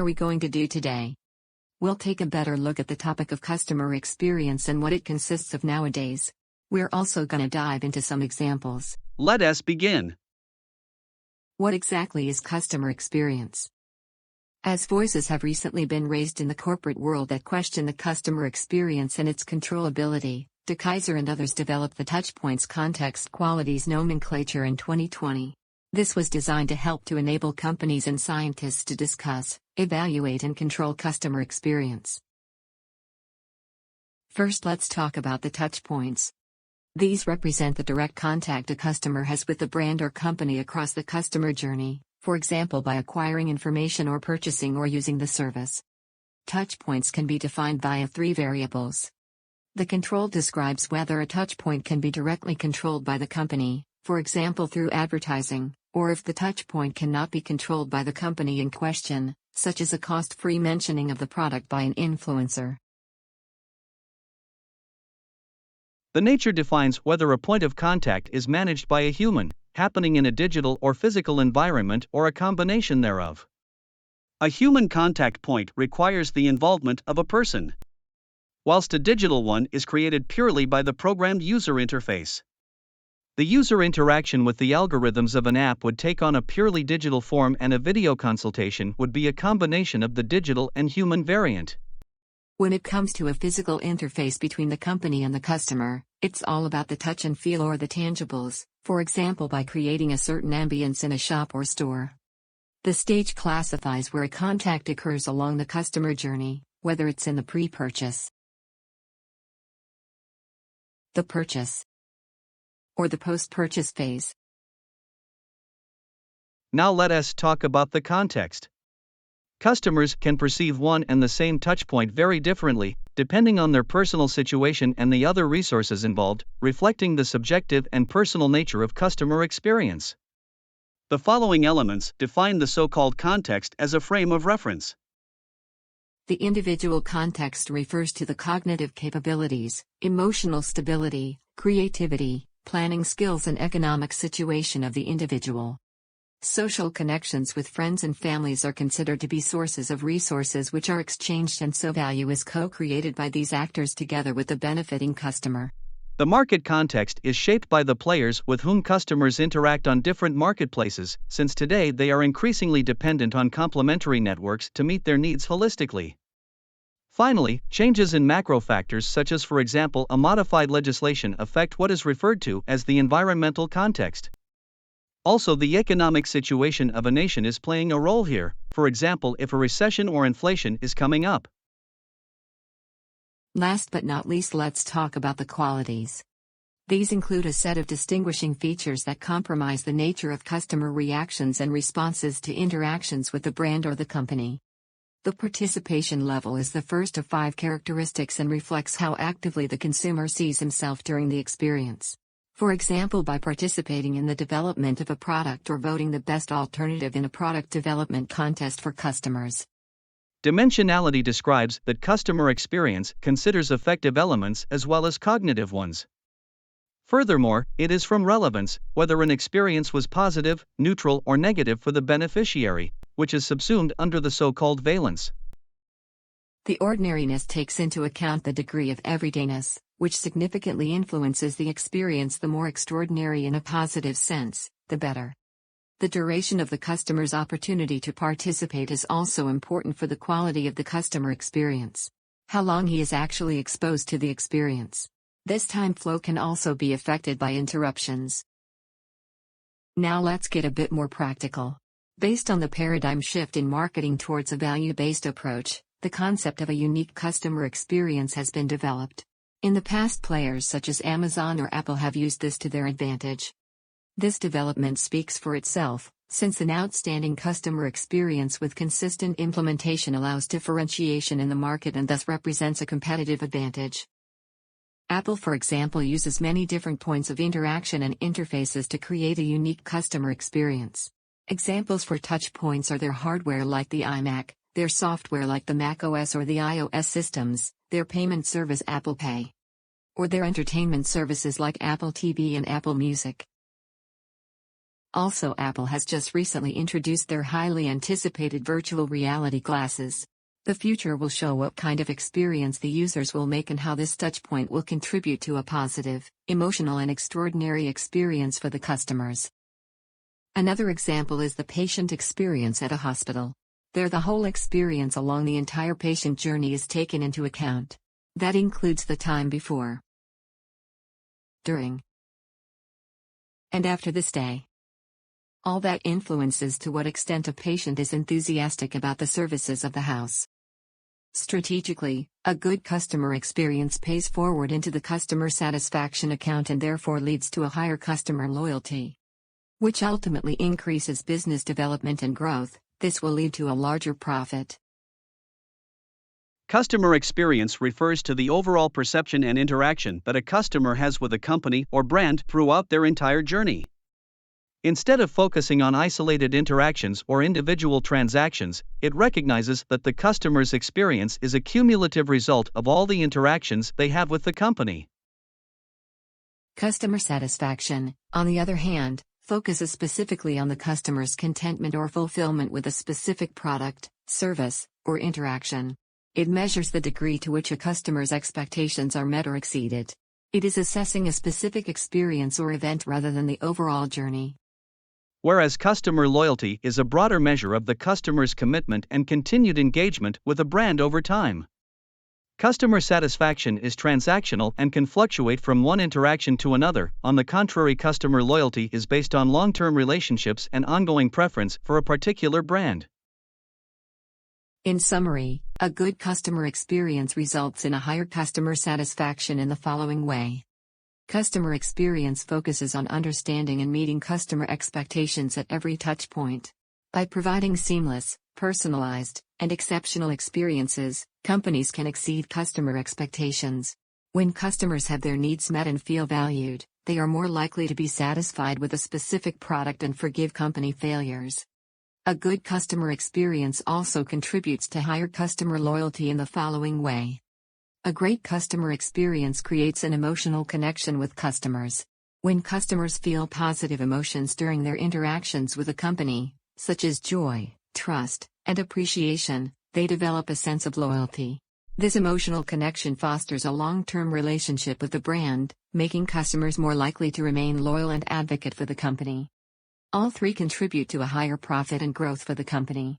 we going to do today? We'll take a better look at the topic of customer experience and what it consists of nowadays. We're also going to dive into some examples. Let us begin. What exactly is customer experience? As voices have recently been raised in the corporate world that question the customer experience and its controllability, De Keyser and others developed the Touchpoints Context Qualities nomenclature in 2020. This was designed to help to enable companies and scientists to discuss, evaluate and control customer experience. First, let's talk about the touchpoints. These represent the direct contact a customer has with the brand or company across the customer journey, for example by acquiring information or purchasing or using the service. Touchpoints can be defined via 3 variables. The control describes whether a touchpoint can be directly controlled by the company, for example through advertising, or if the touchpoint cannot be controlled by the company in question, such as a cost-free mentioning of the product by an influencer. The nature defines whether a point of contact is managed by a human, happening in a digital or physical environment or a combination thereof. A human contact point requires the involvement of a person, whilst a digital one is created purely by the programmed user interface. The user interaction with the algorithms of an app would take on a purely digital form, and a video consultation would be a combination of the digital and human variant. When it comes to a physical interface between the company and the customer, it's all about the touch and feel or the tangibles, for example by creating a certain ambience in a shop or store. The stage classifies where a contact occurs along the customer journey, whether it's in the pre-purchase, the purchase, or the post-purchase phase. Now let us talk about the context. Customers can perceive one and the same touchpoint very differently, depending on their personal situation and the other resources involved, reflecting the subjective and personal nature of customer experience. The following elements define the so-called context as a frame of reference. The individual context refers to the cognitive capabilities, emotional stability, creativity, planning skills and economic situation of the individual. Social connections with friends and families are considered to be sources of resources which are exchanged, and so value is co-created by these actors together with the benefiting customer. The market context is shaped by the players with whom customers interact on different marketplaces, since today they are increasingly dependent on complementary networks to meet their needs holistically. Finally, changes in macro factors such as, for example, a modified legislation affect what is referred to as the environmental context. Also, the economic situation of a nation is playing a role here, for example if a recession or inflation is coming up. Last but not least, let's talk about the qualities. These include a set of distinguishing features that comprise the nature of customer reactions and responses to interactions with the brand or the company. The participation level is the first of 5 characteristics and reflects how actively the consumer sees himself during the experience. For example, by participating in the development of a product or voting the best alternative in a product development contest for customers. Dimensionality describes that customer experience considers affective elements as well as cognitive ones. Furthermore, it is from relevance, whether an experience was positive, neutral, or negative for the beneficiary, which is subsumed under the so-called valence. The ordinariness takes into account the degree of everydayness, which significantly influences the experience. The more extraordinary in a positive sense, the better. The duration of the customer's opportunity to participate is also important for the quality of the customer experience. How long he is actually exposed to the experience. This time flow can also be affected by interruptions. Now let's get a bit more practical. Based on the paradigm shift in marketing towards a value-based approach, the concept of a unique customer experience has been developed. In the past, players such as Amazon or Apple have used this to their advantage. This development speaks for itself, since an outstanding customer experience with consistent implementation allows differentiation in the market and thus represents a competitive advantage. Apple, for example, uses many different points of interaction and interfaces to create a unique customer experience. Examples for touch points are their hardware like the iMac, their software like the macOS or the iOS systems, their payment service Apple Pay, or their entertainment services like Apple TV and Apple Music. Also, Apple has just recently introduced their highly anticipated virtual reality glasses. The future will show what kind of experience the users will make and how this touchpoint will contribute to a positive, emotional, and extraordinary experience for the customers. Another example is the patient experience at a hospital. There, the whole experience along the entire patient journey is taken into account. That includes the time before, during, and after the stay. All that influences to what extent a patient is enthusiastic about the services of the house. Strategically, a good customer experience pays forward into the customer satisfaction account and therefore leads to a higher customer loyalty, which ultimately increases business development and growth. This will lead to a larger profit. Customer experience refers to the overall perception and interaction that a customer has with a company or brand throughout their entire journey. Instead of focusing on isolated interactions or individual transactions, it recognizes that the customer's experience is a cumulative result of all the interactions they have with the company. Customer satisfaction, on the other hand, focuses specifically on the customer's contentment or fulfillment with a specific product, service, or interaction. It measures the degree to which a customer's expectations are met or exceeded. It is assessing a specific experience or event rather than the overall journey. Whereas customer loyalty is a broader measure of the customer's commitment and continued engagement with a brand over time. Customer satisfaction is transactional and can fluctuate from one interaction to another. On the contrary, customer loyalty is based on long-term relationships and ongoing preference for a particular brand. In summary, a good customer experience results in a higher customer satisfaction in the following way. Customer experience focuses on understanding and meeting customer expectations at every touch point. By providing seamless, personalized, and exceptional experiences, companies can exceed customer expectations. When customers have their needs met and feel valued, they are more likely to be satisfied with a specific product and forgive company failures. A good customer experience also contributes to higher customer loyalty in the following way. A great customer experience creates an emotional connection with customers. When customers feel positive emotions during their interactions with a company, such as joy, trust, and appreciation, they develop a sense of loyalty. This emotional connection fosters a long-term relationship with the brand, making customers more likely to remain loyal and advocate for the company. All three contribute to a higher profit and growth for the company.